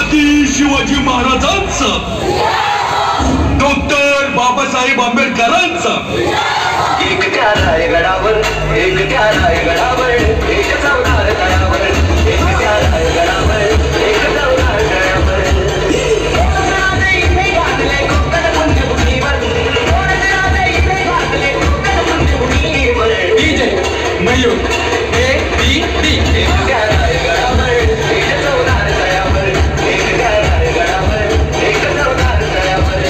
छत्रपती शिवाजी महाराजांचा, डॉक्टर बाबासाहेब आंबेडकरांचा. एकट्या रायगडावर, एकट्या रायगडावर, एक चौदार तळावर, एकट्या रायगडावर, एक चौदार तळावर. इथे घातले कोकण पुण्यभूमीवर, इथे घातले कोकण पुण्यभूमीवर. DJ Mayur ABD. एकट्या रायगडावर, एक चौदार तळावर, एकट्या रायगडावर, एक चौदार तळावर.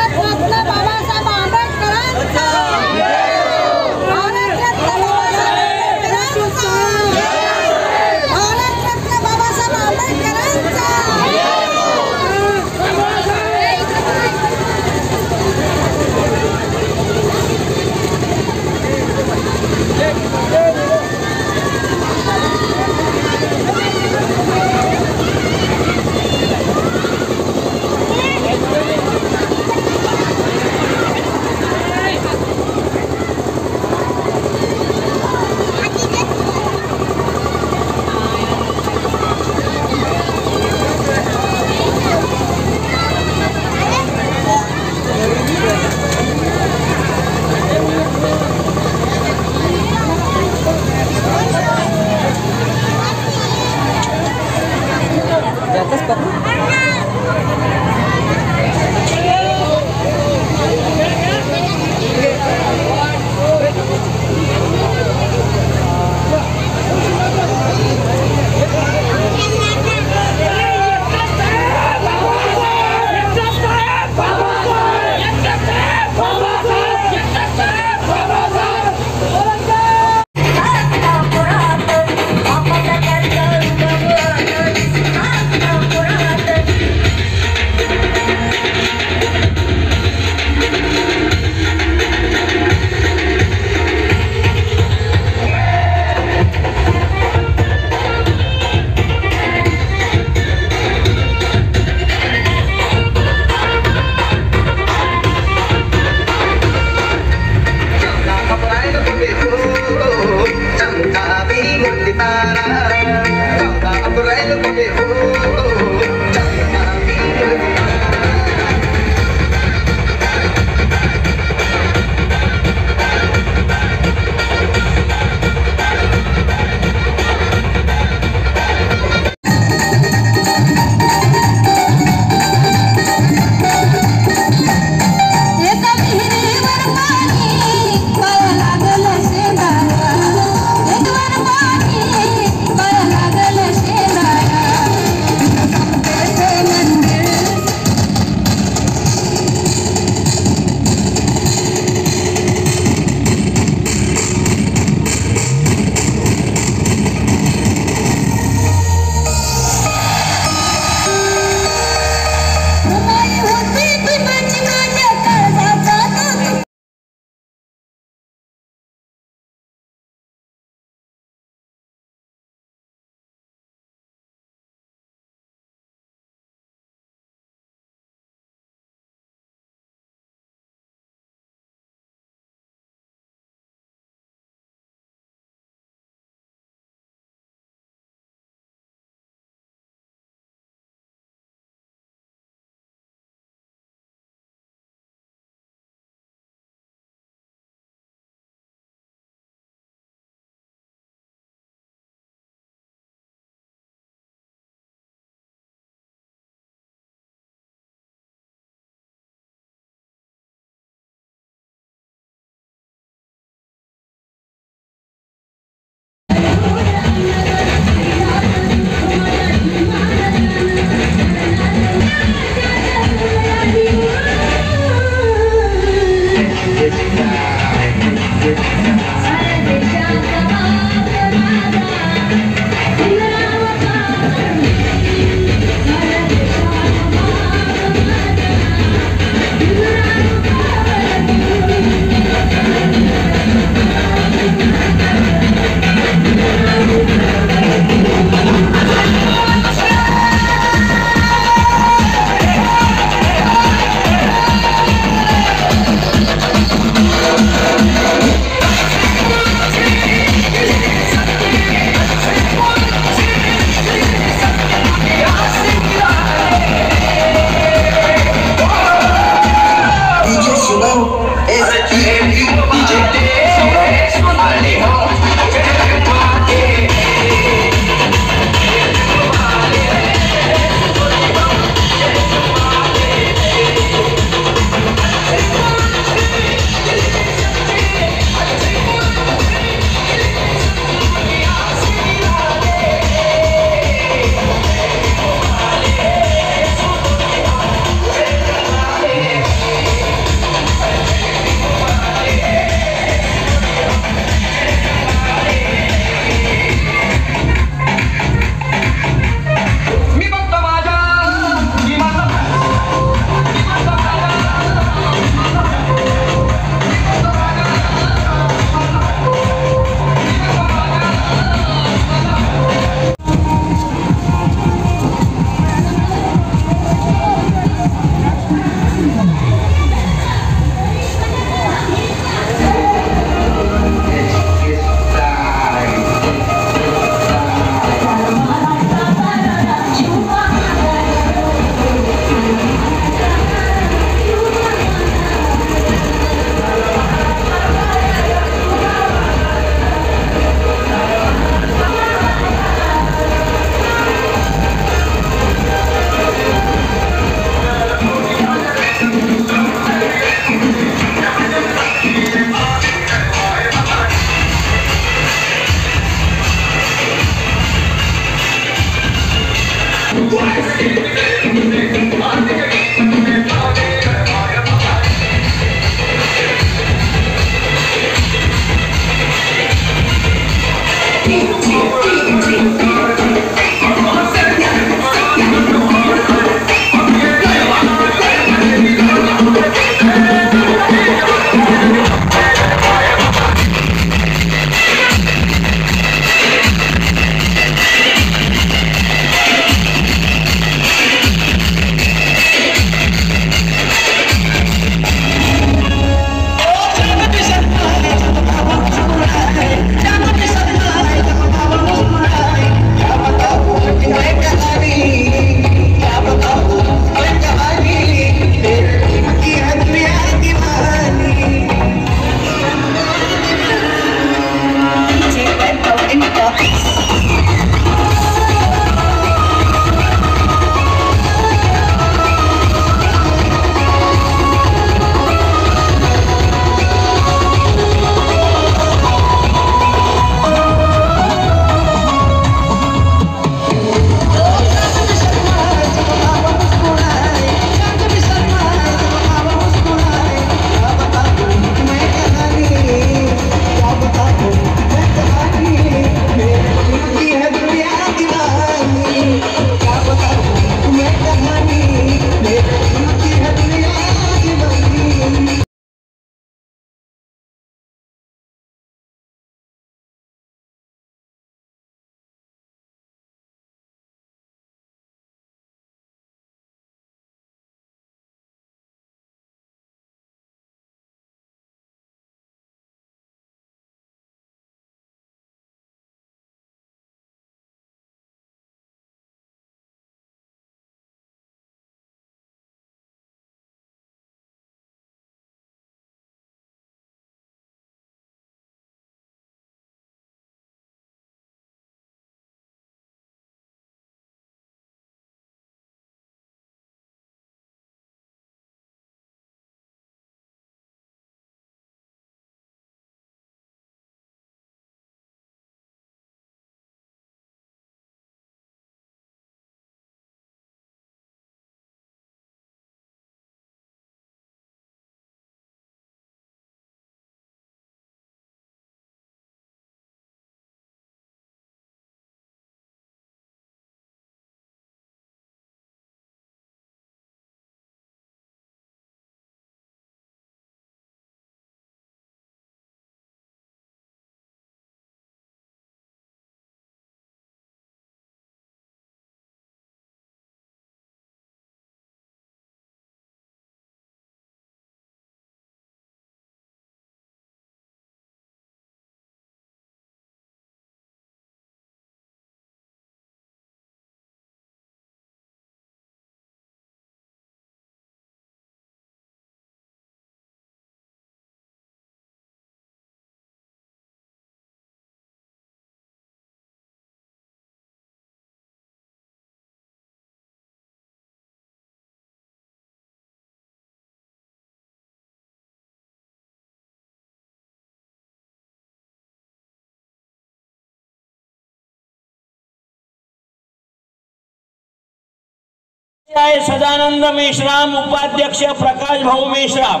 आहे सदानंद मेश्राम, उपाध्यक्ष प्रकाश भाऊ मेश्राम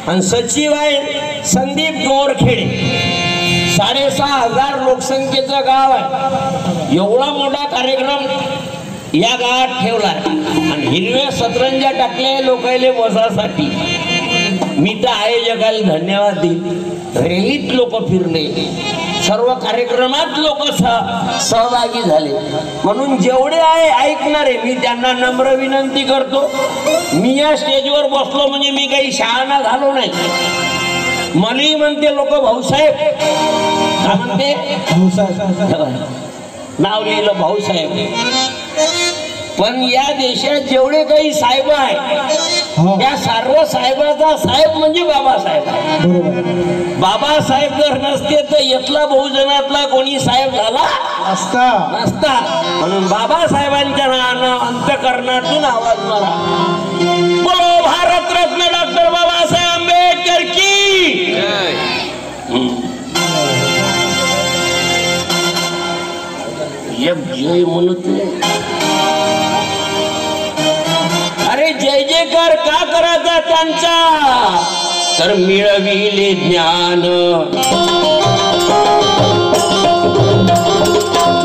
आणि सचिव आहे संदीप गोरखेडे. 6,500 लोकसंख्येचं गाव आहे. एवढा मोठा कार्यक्रम या गावात ठेवलाय आणि हिरव्या सतरंजा टाकले लोकांले बसासाठी. मी तर आयोजकाला धन्यवाद देईन. रॅलीत लोक फिरले, सर्व कार्यक्रमात लोक सहभागी झाले. म्हणून जेवढे आहे ऐकणारे मी त्यांना नम्र विनंती करतो, मी या स्टेजवर बसलो म्हणजे मी काही शहाणा झालो नाही. मलाही म्हणते लोक भाऊसाहेब, काय म्हणते नाव लिहिलं भाऊसाहेब. पण या देशात जेवढे काही साहेब आहे त्या सर्व साहेबाचा साहेब म्हणजे बाबासाहेब आहे. बाबासाहेब जर नसते तर इथला बहुजनातला कोणी साहेब झाला नसता. म्हणून बाबासाहेबांच्या अंतःकरणातून आवाज मारा, बोलो भारतरत्न डॉक्टर बाबासाहेब आंबेडकर की. जय म्हणत महाराजा त्यांचा तर मिळविले ज्ञान,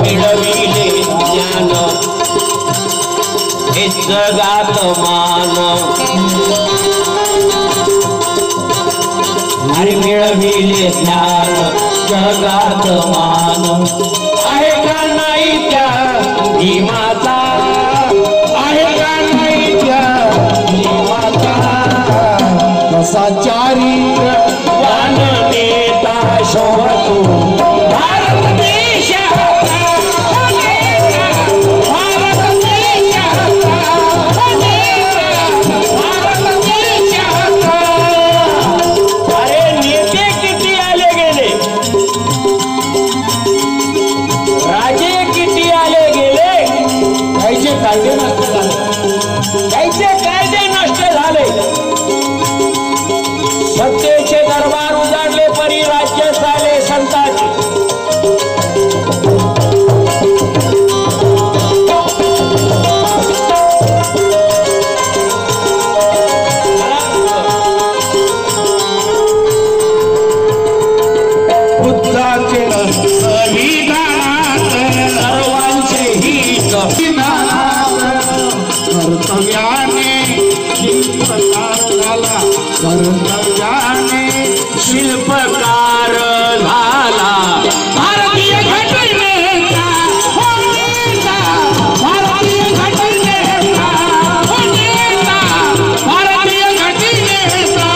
मिळविले ज्ञान हे जगात मान, आणि मिळविले ज्ञान जगात मान. आहे का नाही त्या भीमाचा, आहे का नाही त्या भीमाचा कसा चारित्र्यवान नेता शोभतो भारत देशाचा, भारत देशाचा, भारत देशाचा. अरे नेते किती आले गेले, राजे किती आले गेले, कायचे कायदे नष्ट झाले, कायचे कायदे नष्ट झाले. सत्तेचे दरबार उजाडले परी राज्य झाले संतांचे. बुद्धाचे संविधानात सर्वांचे हित, कर्तव्याने शिल्पकार झाला, कर्तव्याने शिल्पकार झाला. भारतीय घटनेचा होता, भारतीय घटनेचा होता, भारतीय घटनेचा.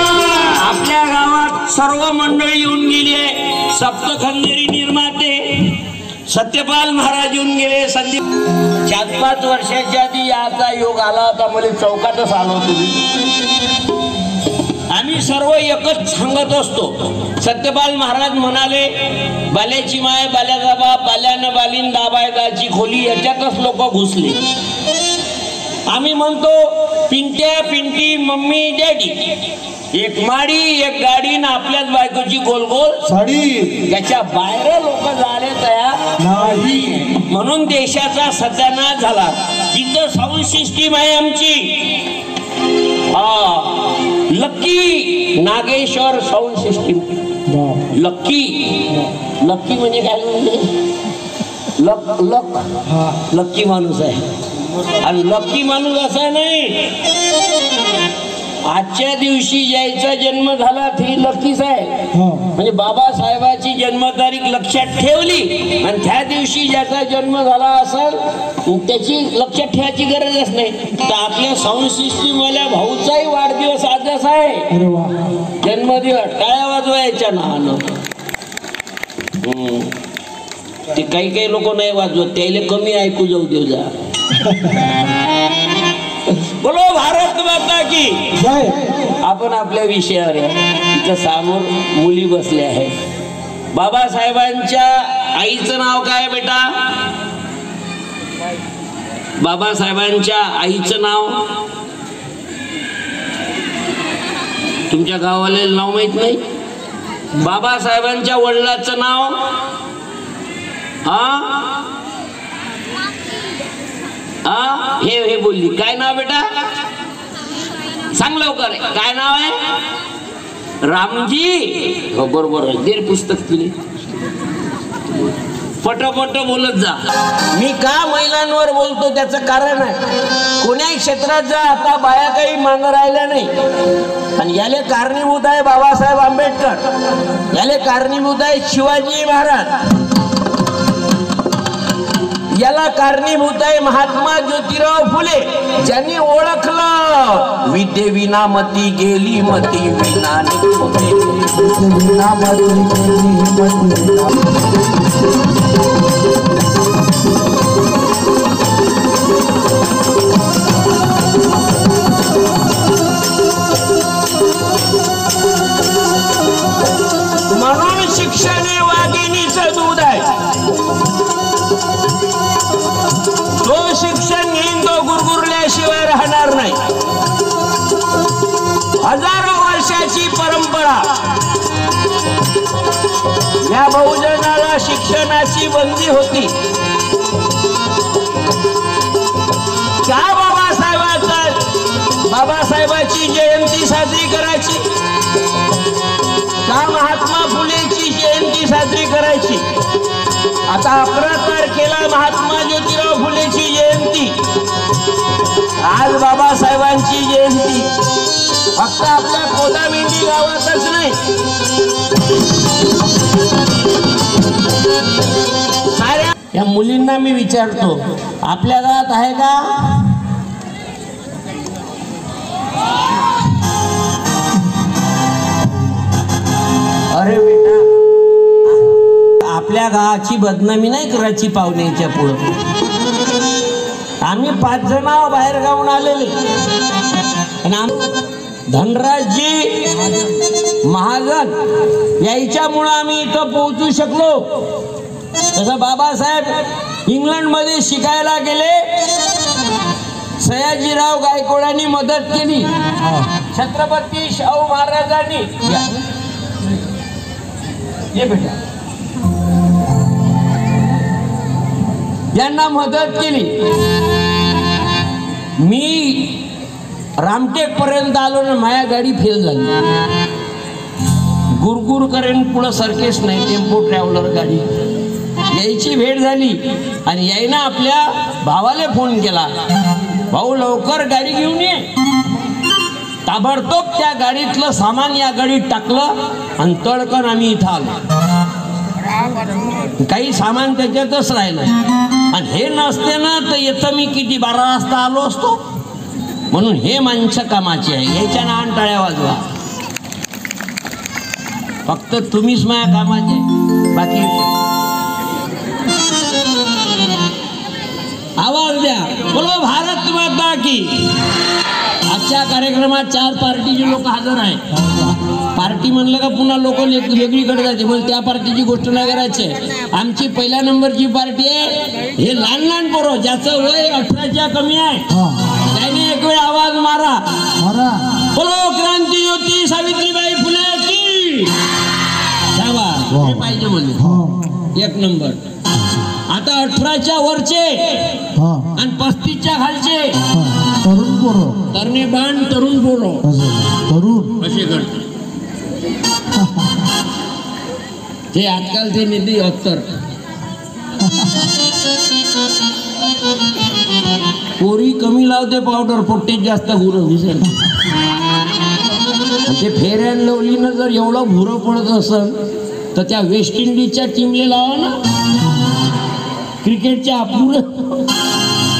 आपल्या गावात सर्व मंडळी येऊन गेली आहे. सप्तखंडेरी निर्माते सत्यपाल महाराज येऊन गेले. संदीप 4-5 वर्षाच्या आधी याचा योग आला होता, मला चौकातच आलो तुम्ही. आम्ही सर्व एकच सांगत असतो. सत्यपाल महाराज म्हणाले, बाल्याची माय बाल्याचा बाप, बाल्यानं बालीन दाबायदाची खोली, याच्यातच लोक घुसले. आम्ही म्हणतो पिंट्या पिंटी मम्मी डॅडी, एक माडी एक गाडी ना आपल्याच बायकोची गोल गोल साडी, त्याच्या बाहेर लोक झाले तयार नाही. म्हणून देशाचा सत्यानाश झाला. जिथं साऊंड सिस्टीम आहे आमची, lucky Nageshwar sound system. Lucky, lucky म्हणजे काय म्हणजे लक लक लक्की माणूस आहे. आणि लक्की माणूस असा नाही, आजच्या दिवशी ज्याचा जन्म झाला ती लकीच आहे. म्हणजे बाबासाहेबाची जन्मतारीख लक्षात ठेवली आणि त्या दिवशी ज्याचा जन्म झाला असेल त्याची लक्षात ठेवायची गरजच नाही. तर आपल्या साऊंड सिस्टीम वाल्या भाऊचाही वाढदिवस आजच आहे, जन्मदिवस. टाळ्या वाजवायच्या नावानं. ते काही काही लोक नाही वाजवत, त्याला कमी ऐकू जाऊ देऊ जा. बोलो भारत माता की जय. आपण आपल्या विषयावर इथं समोर मुली बसल्या आहेत. बाबासाहेबांच्या आईचं नाव काय बेटा? बाबासाहेबांच्या आईचं नाव तुमच्या गावाला नाव माहित नाही? बाबासाहेबांच्या वडिलांचं नाव हे बोलली. काय नाव बेटा? सांग लवकर. काय नाव आहे? रामजी. हो बरोबर आहे. देर पुस्तक तुले पटपट बोलत जा. मी का महिलांवर बोलतो त्याचं कारण आहे, कोण्याही क्षेत्रात जा आता बाया काही माग राहिल्या नाही. आणि याले कारणीभूत आहे बाबासाहेब आंबेडकर, याले कारणीभूत आहे शिवाजी महाराज, याला कारणीभूत आहे महात्मा ज्योतिराव फुले, ज्यांनी ओळखलं विद्येविना मती गेली मती विना म्हणून शिक्षण हे वाघिणीचं दूध आहे. तो शिक्षण घेईन तो गुरगुरल्याशिवाय राहणार नाही. हजारो वर्षाची परंपरा या बहुजनाला शिक्षणाची बंदी होती. का बाबासाहेबांचा बाबासाहेबांची जयंती साजरी करायची का महात्मा फुलेची जयंती साजरी करायची? आता 11 तारखेला महात्मा ज्योतिराव फुलेची जयंती, आज बाबासाहेबांची जयंती. फक्त आपल्या कोदामेंढी गावातच नाही, साऱ्या या मुलींना मी विचारतो, आपल्या गावात आहे का? अरे बेटा, आपल्या गावाची बदनामी नाही करायची पाहुण्याच्या पुढं. आम्ही 5 जण बाहेर गावून आलेले, धनराजजी महाजन याच्यामुळं आम्ही इथं पोहोचू शकलो. तसं बाबासाहेब इंग्लंडमध्ये शिकायला गेले, सयाजीराव गायकवाडांनी मदत केली, छत्रपती शाहू महाराजांनी यांना मदत केली. मी रामटेक पर्यंत आलो ना, माझ्या गाडी फेल झाली. गुरगुर करेन पुढं सरकेच नाही, टेम्पो ट्रॅव्हलर गाडी. यायची भेट झाली आणि यायनं आपल्या भावाला फोन केला, भाऊ लवकर गाडी घेऊन ये. ताबडतोब त्या गाडीतलं सामान या गाडीत टाकलं आणि तडकन आम्ही इथं आलो. काही सामान त्याच्यातच राहिलं आणि हे नसते ना तर येतं मी किती 12 वाजता आलो असतो. म्हणून हे माणसं कामाचे आहे, याच्या नावान टाळ्या वाजवा. फक्त तुम्हीच माझ्या कामाचे, बाकी आवाज द्या, बोलो भारत माता की. आजच्या कार्यक्रमात 4 पार्टीचे लोक हजर आहे. पार्टी म्हणलं का पुन्हा लोक वेगळीकडे जाते, म्हणजे त्या पार्टीची गोष्ट नाही करायची. आमची 1 नंबरची पार्टी आहे, हे लहान लहान पोरं ज्याचं वय 18च्या कमी आहे, त्याने एक वेळ आवाज मारा, बोलो क्रांती ज्योती सावित्रीबाई फुले की. हे पाहिजे म्हणजे 1 नंबर. आता 18च्या वरचे आणि 35च्या खालचे तरुण पोरं, तरणे बाण तरुण पोरं तरुण असे करते. ते आजकाल ते नेते अत्तर पोरी कमी लावते पावडर, पोट्टेच जास्त भुरं विसर. ते फेअर अँड लवलीनं जर एवढं भुरं पडत असेल तर त्या वेस्ट इंडिजच्या टीमले लावा ना, क्रिकेटच्या पुरं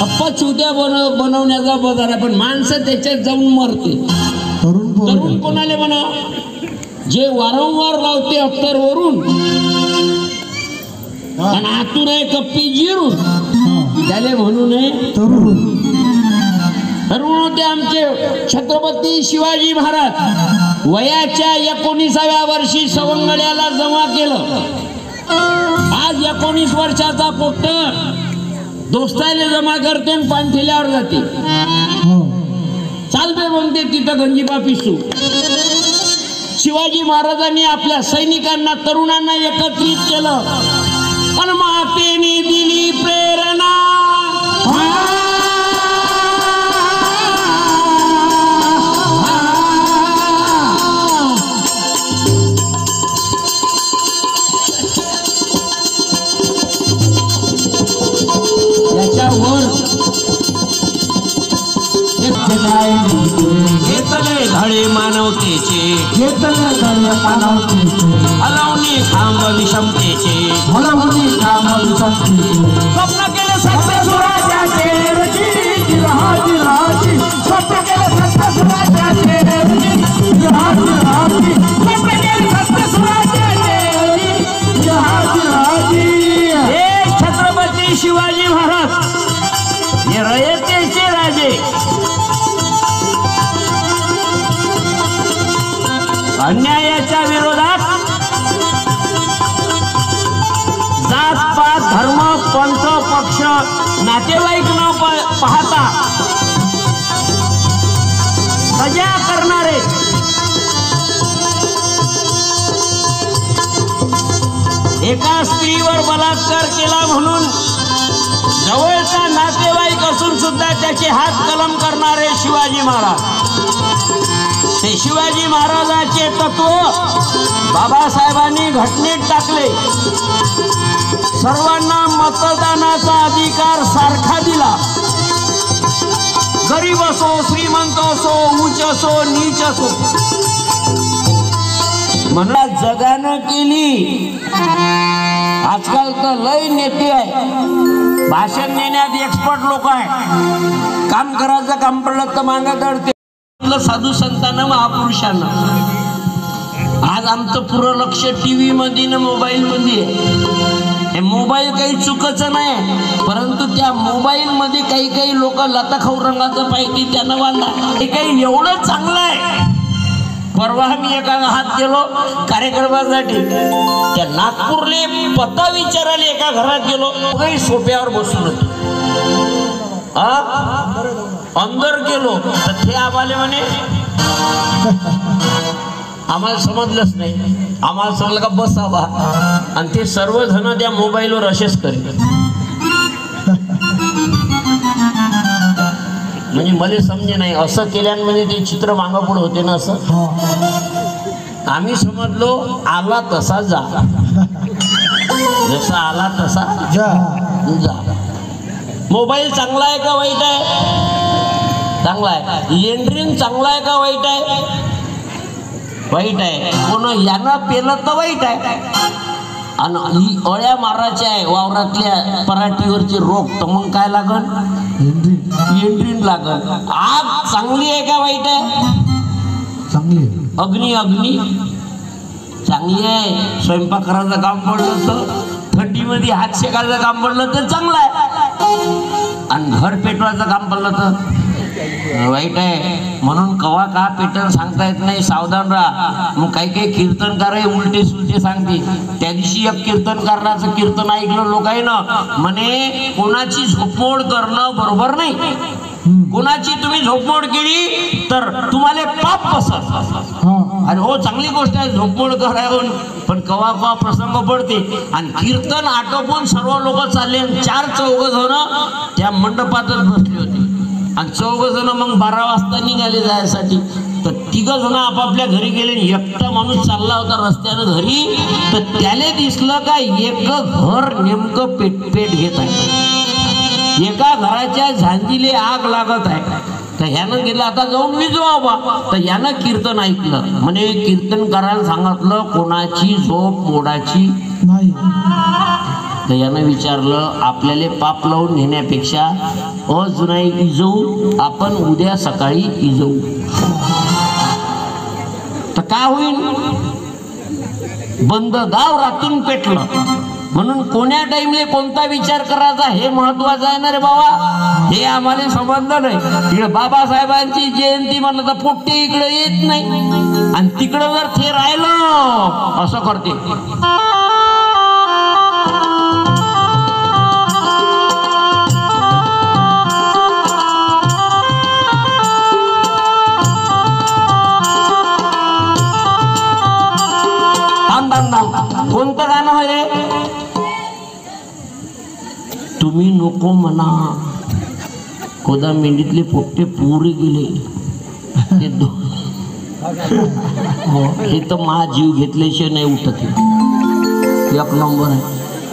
अप्पा चुद्या बनवण्याचा बाजार आहे, पण माणसं त्याच्यात जाऊन मरते. तरुण कोणाले म्हणा, जे वारंवार लावते अत्तरवरून आणि आतून आहे कप्पी जिरून, त्याले म्हणू नये तरुण. तरुण होते आमचे छत्रपती शिवाजी महाराज. वयाच्या 19व्या वर्षी सवंगड्याला जमा केलं. आज 19 वर्षाचा पोट्ट दोस्ताले जमा करते आणि पाणठेल्यावर जाते. चालते म्हणते तिथं गंजीबा पिसू. शिवाजी महाराजांनी आपल्या सैनिकांना, तरुणांना एकत्रित केलं आणि मातेने दिली प्रेरणा. याच्यावर घेतले धडे मानवतेचे, हलवणे खांब विषमतेचे, स्वप्न केले सत्य सुराजाचे, स्वप्न केले सत्य सुराजाचे, हे छत्रपती शिवाजी महाराज हे रयतेचे राजे. अन्यायाच्या विरोधात जात पात धर्म पंथ पक्ष नातेवाईक न पाहता सजा करणारे एका स्त्रीवर बलात्कार केला म्हणून जवळचा नातेवाईक असून सुद्धा त्याचे हात कलम करणारे शिवाजी महाराज. ते शिवाजी महाराजांचे तत्व बाबासाहेबांनी घटनेत टाकले. सर्वांना मतदानाचा अधिकार सारखा दिला. गरीब असो, श्रीमंत असो, उच्च असो, नीच असो. म्हणा जगानं केली. आजकाल तर लय नेते आहे, भाषण देण्यात एक्सपर्ट लोक आहे. काम करायचं काम पडलं तर मागं दडते. साधू संतांना, महापुरुषांना आज आमचं पुरं लक्ष टीव्ही मध्ये ना मोबाईल मध्ये आहे. हे मोबाईल काही चुकाचं नाही, परंतु त्या मोबाईल मध्ये काही काही लोक लता खाऊ रंगाचं पाहिजे त्यांना बांधा. हे काही एवढं चांगलं आहे. परवा मी एका हात गेलो कार्यक्रमासाठी, त्या नागपूरले पत्ता विचारायला एका घरात गेलो. काही सोप्यावर बसून होतो. अंदर गेलो तर ते आम्हाला म्हणे आम्हाला समजलंच नाही. आम्हाला समजलं का बसावा, आणि ते सर्वजण त्या मोबाईलवर असेच करेल. म्हणजे मला समजे नाही असं केल्यानं म्हणजे ते चित्र मागं पुढे होते ना. असं आम्ही समजलो आला तसा जा, जसा आला तसा जा. मोबाईल चांगला आहे का वाईट आहे? चांगला आहे. लेंड्रिन चांगला आहे का वाईट आहे? वाईट आहे. कोण यानं पेलं तर वाईट आहे. आणि ही अळ्या मारायच्या आहे वावरातल्या पराठीवरचे रोग, तर मग काय लागल? लेंड्रिन लागल. आग चांगली आहे का वाईट आहे? चांगली. अग्नी अग्नी चांगली आहे. स्वयंपाक करायचं काम पडलं तर, थंडीमध्ये हात शेकायचं काम पडलं तर चांगलं आहे, आणि घर पेटवायचं काम पडलं तर वाईट आहे. म्हणून कवा का पेटन सांगता येत नाही, सावधान राहा. मग काही काही कीर्तनकार उलटे सुलटे सांगते. त्या दिवशी एक कीर्तनकाराचं कीर्तन ऐकलं लोकांना, म्हणे कोणाची झोपमोड करणं बरोबर नाही. कोणाची तुम्ही झोपमोड केली तर तुम्हाला पाप बसत. अरे हो, चांगली गोष्ट आहे झोपमोड करावं, पण कवा कवा प्रसंग पडते. आणि कीर्तन आटोपून सर्व लोक चालले. 4-4 जण त्या मंडपातच बसले होते, आणि 4 जण मग 12 वाजता निघाले जायसाठी. तर 3 जण आपापल्या घरी गेले. एकटा माणूस चालला होता रस्त्यानं घरी, तर त्याला दिसलं का एक घर नेमकं पेट घेत आहे. एका घराच्या झांजीले आग लागत आहे. तर ह्यानं गेलं आता जाऊन विजवा. तर यानं कीर्तन ऐकलं. म्हणे कीर्तनकाराला सांगितलं कोणाची झोप मोडाची नाही. तर यानं विचारलं आपल्याला पाप लावून नेण्यापेक्षा आज नाही इजवू, आपण उद्या सकाळी इजवू. तर काय होईल? बंद गाव रातून पेटलं. म्हणून कोण्या टाइमले कोणता विचार करायचा हे महत्वाचं आहे ना रे बाबा. हे आम्हाला समजलं नाही. इकडे बाबासाहेबांची जयंती म्हणलं तर पोट्टे इकडे येत नाही, आणि तिकडं जर ते राहिलं असं करते. कोणतं गाणं होय रे? तुम्ही नको म्हणा, कोदा मेंढीतले पोट्टे पुरे गेले. हे तर मा जीव घेतल्याशिवाय नाही उठत. एक नंबर आहे.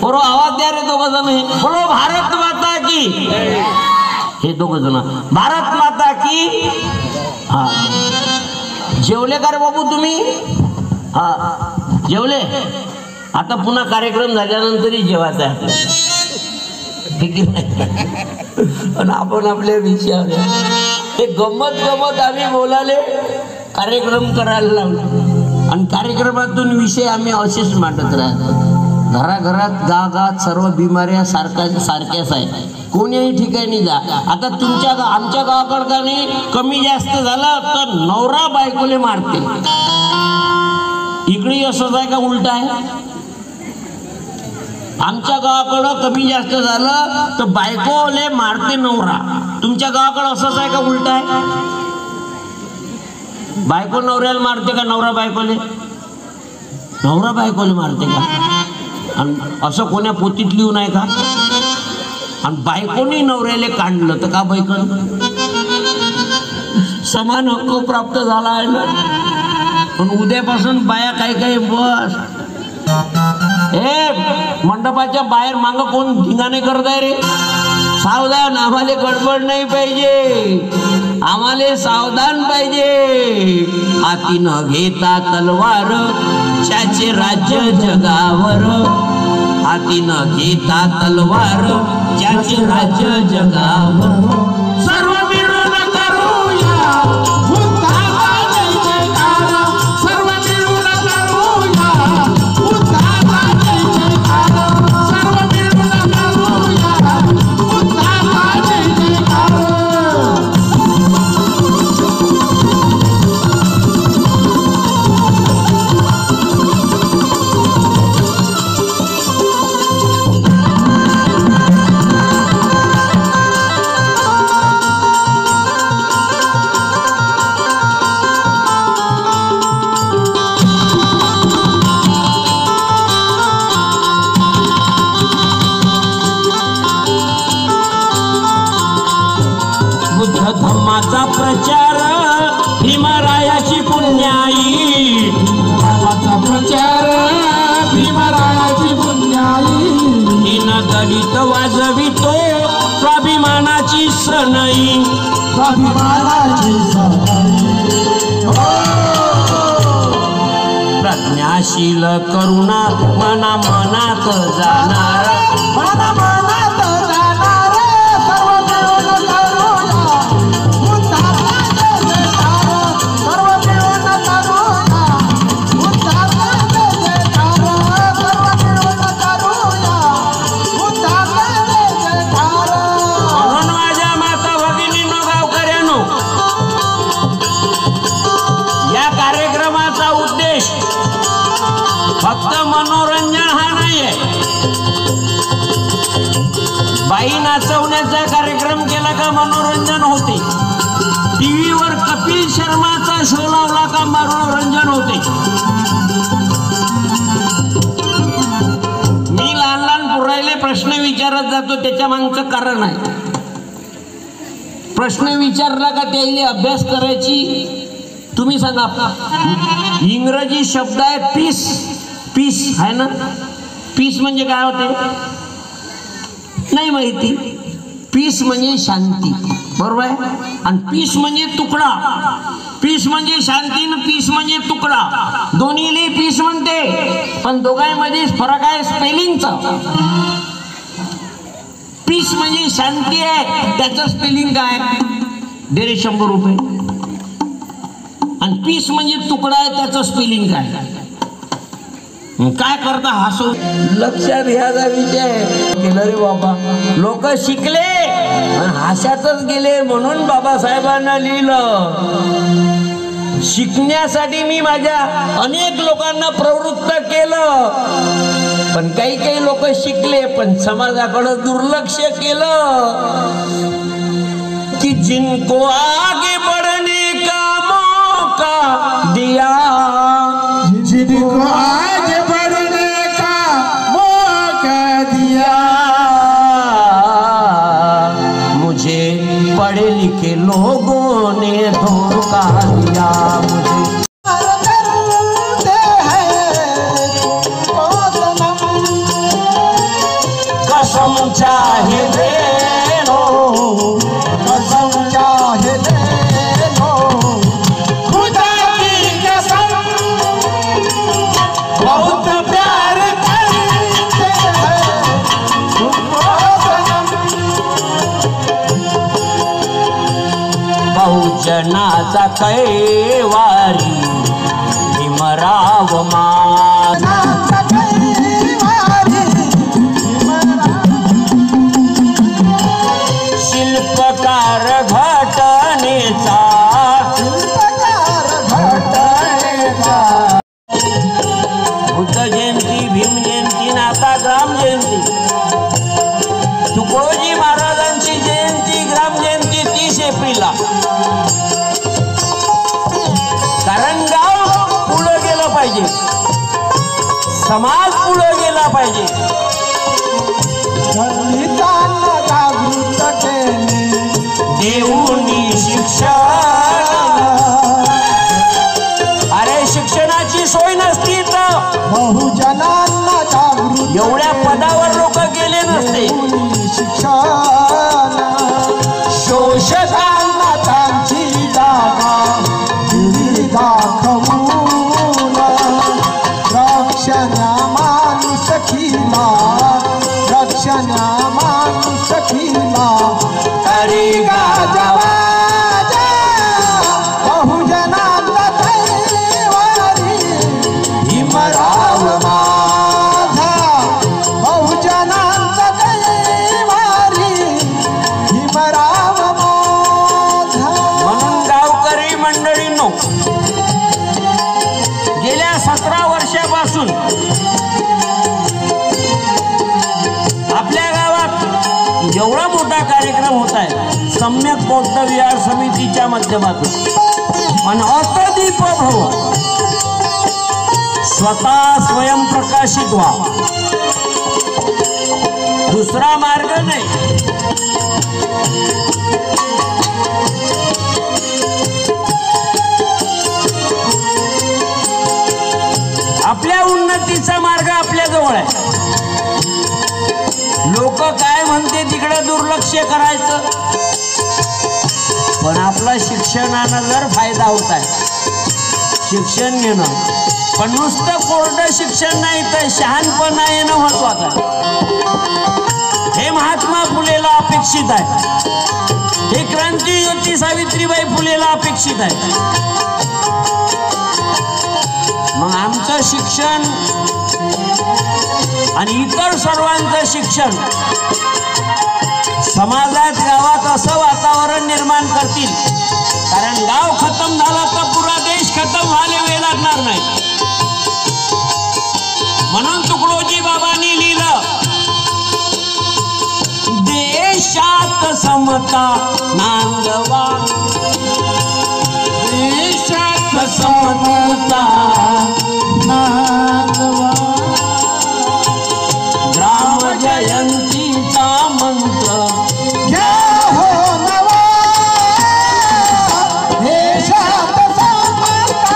बरो आवाज द्या रे दोघ जण. बोलो भारत माता की. हे दोघ जण भारत माता की. हा जेवले का रे बाबू तुम्ही? हा जेवले. आता पुन्हा कार्यक्रम झाल्यानंतरही जेवायचं आहे. फिकीर नाही. पण आपण आपल्या विषयावर ते गंमत गंमत आम्ही बोलाले कार्यक्रम करायला लावलो, आणि कार्यक्रमातून विषय आम्ही असेच मांडत राहतो. घराघरात गावात सर्व बिमाऱ्या सारख्याच आहे. कोणीही ठिकाणी जा. आता आमच्या गावाकडं का नाही कमी जास्त झालं तर नवरा बायकोले मारते. इकडे असंच आहे का उलट आहे? आमच्या गावाकडं कमी जास्त झालं तर बायकोले मारते नवरा. तुमच्या गावाकडं असंच आहे का उलट आहे? बायको नवऱ्याला मारते का नवरा बायकोले? नवरा बायकोले मारते का? आणि असं कोण्या पोतीत लिहून आहे का? आणि बायकोनी नवऱ्याला काढलं तर का बायकन समान हक्क प्राप्त झाला आहे ना. पण उद्यापासून बाया काय बस हे मंडपाच्या बाहेर माग कोण धिंगाणे करत आहे रे. सावधान, आम्हाला गडबड नाही पाहिजे, आम्हाला सावधान पाहिजे. हाती न घेता तलवार ज्याचे राज्य जगावर, हाती न घेता तलवार ज्याचे राज्य जगावर. सर्व मिळून करूया बुद्धाचा जय जयकार, सर्व मिळून करूया बुद्धाचा जय जयकार, सर्व मिळून करूया बुद्धाचा जय जयकार. धम्माचा प्रचार भीमरायाची पुण्याई, धर्माचा प्रचार भीमरायाची पुण्याई. दिन दलित वाजवितो स्वाभिमानाची सनई, स्वाभिमानाची सनई. प्रज्ञाशील करुणा मना मनात जाणार, मना मनात जाणार. सर्व मिळून करूया बुद्धाचा जय जयकार, सर्व मिळून करूया बुद्धाचा जय जयकार, सर्व मिळून करूया बुद्धाचा जय जयकार. म्हणून माझ्या माता भगिनींनो, गावकऱ्यांनो, या कार्यक्रमाचा उद्देश फक्त मनोरंजन हा नाहीये. बाई नाचवण्याचा कार्यक्रम केला का मनोरंजन होते, टीव्हीवर कपिल शर्माचा शो लावला का मनोरंजन होते. मी लहान लहान पोरायले प्रश्न विचारत जातो, त्याच्या मागचं कारण आहे. प्रश्न विचारला का त्याला अभ्यास करायची. तुम्ही सांगा, इंग्रजी शब्द आहे पीस, पीस आहे ना. पीस म्हणजे काय होते नाही माहिती. पीस म्हणजे शांती, बरोबर आहे. आणि पीस म्हणजे तुकडा. पीस म्हणजे शांती न पीस म्हणजे तुकडा, दोन्हीले पीस म्हणते. पण दोघांमध्ये फरक आहे स्पेलिंगचा. पीस म्हणजे शांती आहे, त्याचं स्पेलिंग काय, दे रे 100 रुपये. आणि पीस म्हणजे तुकडा आहे, त्याचं स्पेलिंग काय. काय करता हसू. लक्षात घ्यायचा विषय केलं रे बाबा. लोक शिकले हास्यातच गेले, म्हणून बाबासाहेबांना लिहिलं. शिकण्यासाठी मी माझ्या अनेक लोकांना प्रवृत्त केलं. पण काही लोक शिकले पण समाजाकडे दुर्लक्ष केलं. की जिनको आगे बढ़ने का मौका दिया, जिनको आगे बढ़ने का मौका दिया, मुझे पढ़े लिखे लोगों ने धोखा दिया. मुझे कसम चाहे दे लो, कसम चाहे दे लो, खुदा की कसम बहुत प्यार करते हैं तुमको सनम. बहुजनाचा कैवारी भीमराव माझा. शिल्पकार घटनेचा, बुद्ध जयंती, भीम जयंती, आता ग्राम जयंती. तुकडोजी महाराजांची जयंती, ग्राम जयंती 30 एप्रिलला. कारण गाव पुढं गेलं पाहिजे, समाज पुढं गेला पाहिजे. दलितांना जागृत केले देऊनी शिक्षण. अरे शिक्षणाची सोय नसती तर बहुजनांना जागृत एवढ्या पदावर लोक गेले नसते. देऊनी शिक्षण शोषकांना त्यांची जागा दिली दाखवून रक्षण्या माणूस खिला रक्षण्या माणूस खिला तरी गाजवाजा बहुजनांचा कैवारी भीमराव माझा बहुजनांचा कैवारी भीमराव माझा. म्हणून गावकरी मंडळींनो गेल्या 17 वर्षापासून आपल्या गावात एवढा मोठा कार्यक्रम होत आहे सम्यक बौद्ध विहार समितीच्या माध्यमातून. पण अतदीप भव स्वतः स्वयंप्रकाशित व्हा, दुसरा मार्ग नाही. आपल्या उन्नतीचा मार्ग आपल्या जवळ आहे. लोक काय म्हणते तिकडे दुर्लक्ष करायचं. पण आपला शिक्षणानं जर फायदा होत आहे शिक्षण घेणं. पण नुसतं कोरडं शिक्षण नाही तर शहाणपणा येणं महत्वाचं आहे. हे महात्मा फुलेला अपेक्षित आहे. हे क्रांतीज्योती सावित्रीबाई फुलेला अपेक्षित आहे. मग आमचं शिक्षण आणि इतर सर्वांचं शिक्षण समाजात गावात असं वातावरण निर्माण करतील. कारण गाव खतम झाला तर पुरा देश खतम व्हायला वेळ लागणार नाही. म्हणून तुकडोजी बाबांनी लिहिलं देशात समता नांदवा देशात समता नांदवा ग्राम जयंतीचा मंत्र घ्या हो नवा देशात समता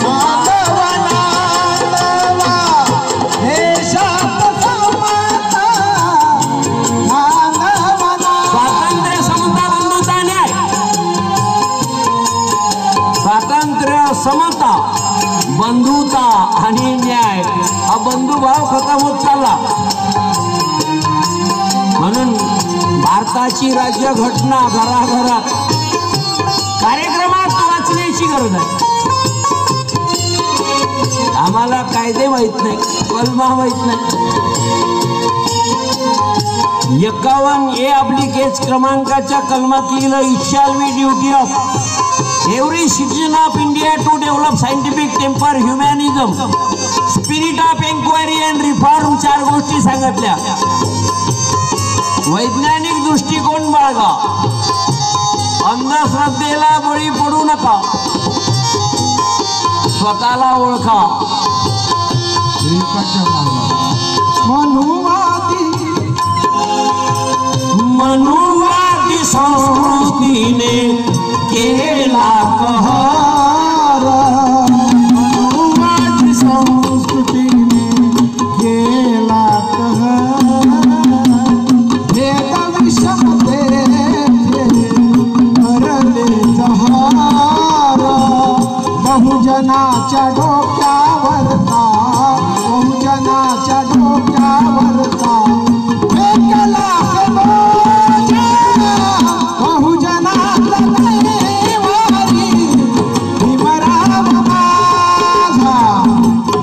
नांदवा नांदवा देशात समता नांदवा. स्वातंत्र्य समता बंधुता न्याय. स्वातंत्र्य समता बंधुता आणि न्याय हा बंधुभाव खतम होत चालला. म्हणून भारताची राज्यघटना घराघरात कार्यक्रमात वाचण्याची गरज आहे. आम्हाला कायदे माहित नाही, कलमा माहित नाही. 51A आपली केस क्रमांकाच्या कलमात लिहिलं it shall be duty of every citizen of India to develop scientific temper humanism spirit of enquiry and reform. 4 गोष्टी सांगितल्या. वैज्ञानिक दृष्टिकोन बाळगा, अंधश्रद्धेला बळी पडू नका, स्वतःला ओळखा. मनुवादी संस्कृतीने केला कहर मनुवादी संस्कृतीने केला भेद विषमतेचे भरले जहार बहुजनाच्या डोक्यावरचा बहुजनाच्या डोक्यावरचा फेकला बहुजनाचा कैवारी भीमराव माझा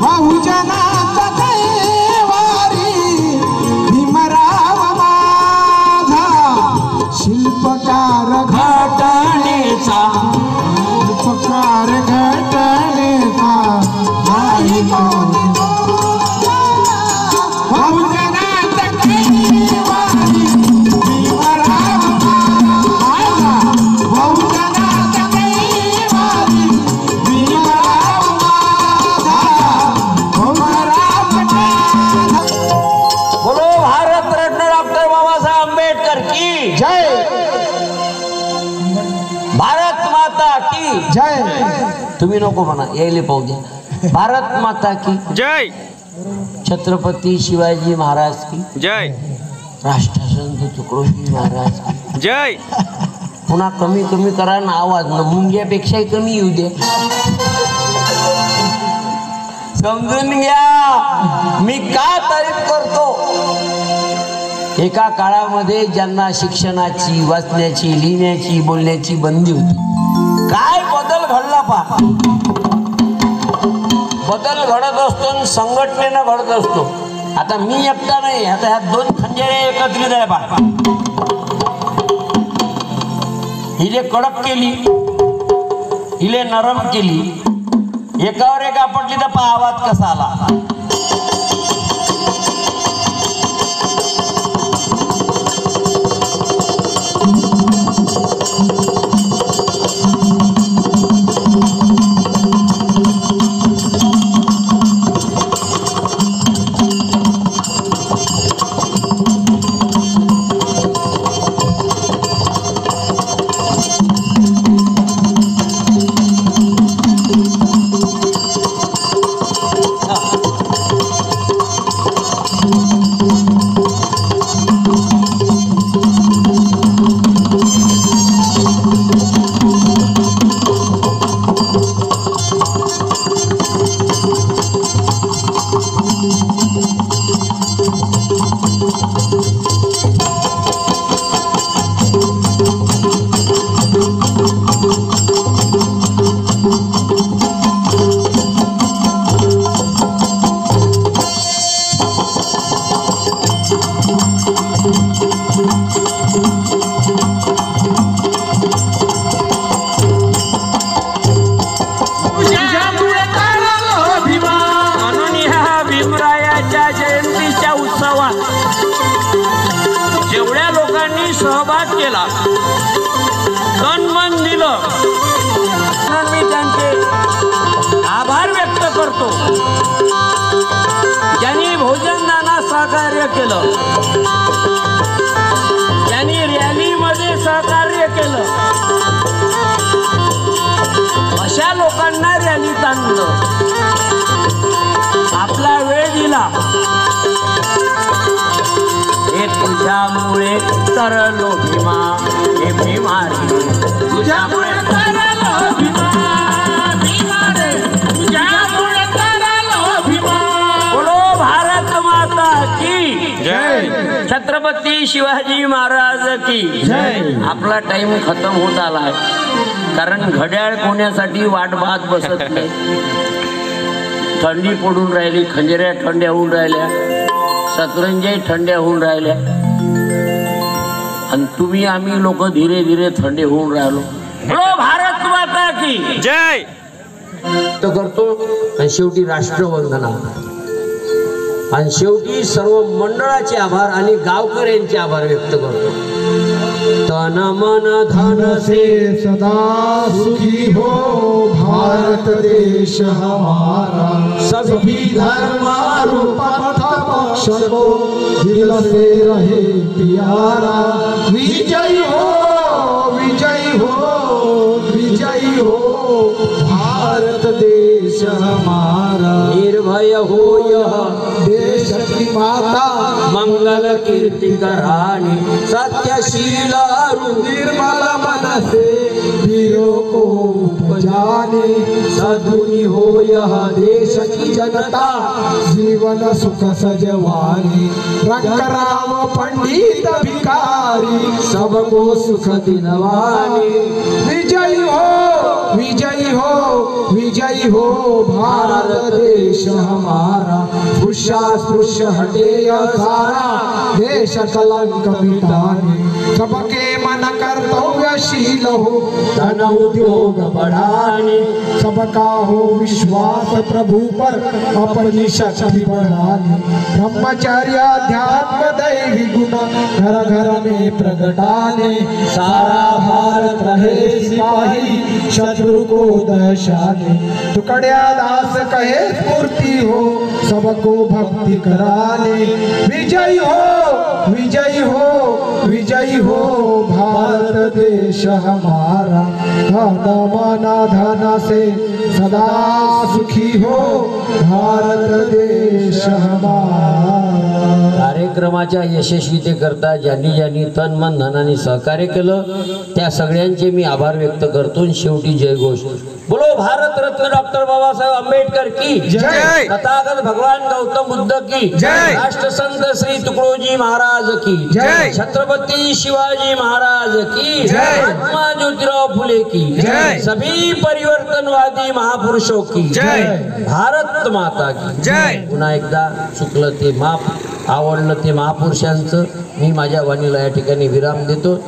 बहुजनाचा कैवारी भीमराव माझा शिल्पकार घटनेचा शिल्पकार घटनेचा नाही कोणी बहुजनाचा कैवारी भीमराव माझा बहुजनाचा कैवारी भीमराव माझा भीमराव माझा. बोलो भारत रत्न डॉक्टर बाबासाहेब तुम्ही नको म्हणा, यायले पाहू द्या. भारत माता की जय. छत्रपती शिवाजी महाराज की जय. राष्ट्रसंत तुकडोजी महाराज की जय. पुन्हा कमी कमी करा ना आवाज, न मुंग्यापेक्षाही कमी येऊ दे. समजून घ्या मी का तारीफ करतो. एका काळामध्ये ज्यांना शिक्षणाची, वाचण्याची, लिहिण्याची, बोलण्याची बंदी होती, काय बदल घडला पहा. बदल घडत असतो आणि संघटनेनं घडत असतो. आता मी एकटा नाही, आता ह्या दोन खंजरे एकत्रित आहे पहा. हिले कडक केली, हिले नरम केली, एकावर एक आपटली तर पहा आवाज कसा आला. जेवढ्या लोकांनी सहभाग केला, तन मन दिलं, मी त्यांचे आभार व्यक्त करतो. ज्यांनी भोजनदानात सहकार्य केलं, ज्यांनी रॅलीमध्ये सहकार्य केलं, अशा लोकांना रॅलीत आणलं, आपला वेळ दिला. हे तुझ्यामुळे तरलो भीमा, हे भीमारी तुझ्यामुळे तरलो भीमा, भीमा रे तुझ्यामुळे तरलो भीमा. बोलो भारत माता की जय. छत्रपती शिवाजी महाराज की जय. आपला टाइम खतम होत आला, कारण घड्याळ कोण्यासाठी वाट पाहत बसत नाही. थंडी पडून राहिली, खंजऱ्या थंड्या होऊन राहिल्या, सतरंजाही थंड्या होऊन राहिल्या, आणि तुम्ही आम्ही लोक धीरे धीरे थंडे होऊन राहिलो. भारत माता की जय. तो करतो आणि शेवटी राष्ट्रवंदना, आणि शेवटी सर्व मंडळाचे आभार आणि गावकऱ्यांचे आभार व्यक्त करतो. तन मन धन से सदा सुखी हो भारत देश हमारा, सभी धर्म पथ पक्ष को दिल से रहे प्यारा. विजयी हो, विजयी हो, विजयी हो भारत देश हमारा. निर्भय हो यह देश की माता, मंगल कीर्ति करानी, सत्यशील निर्मल मन से वीरों को उपजाने. सद्गुणी हो यह देश की जनता, जीवन सुख सजवाने. रंगराव पंडित भिकारी, सबको सुख दिलवानी. विजयी हो, विजयी हो, विजयी हो भारत देश हमारा. स्पृश्य हटे सारा, देश कलंक मिटाने. सबके मन कर्तव्यशील हो, धन उद्योग बढ़ाने. सबका हो विश्वास प्रभु पर, अपनी शक्ति बढ़ाने. ब्रह्मचर्य अध्यात्म दैवी गुण घर घर में प्रगटाने. सारा भारत रहे सिपाही, शत्रु को दशाने. टुकड़िया दास कहे स्फूर्ति हो, सबको भक्ति कराने विजयी हो विजयी हो विजयी हो भारत देश हमारा धन मन धन से सदा सुखी हो भारत देश हमारा। कार्यक्रमाच्या यशस्वीतेकरता ज्यांनी तन मन धनाने सहकार्य केलं त्या सगळ्यांचे मी आभार व्यक्त करतो आणि शेवटी जयघोष बोलो भारत रत्न डॉक्टर बाबासाहेब आंबेडकर की जय। तथागत भगवान गौतम बुद्ध की जय। राष्ट्रसंत श्री तुकडोजी महाराज की जय। छत्रपति शिवाजी महाराज की जय। महात्मा ज्योतिराव फुले की जय। सभी परिवर्तनवादी महापुरुषों की जय। भारत माता की जय। पुन्हा एकदा चुकलं ते माफ आवडलं ते महापुरुषांचं मी माझ्या वाणीला या ठिकाणी विराम देतो।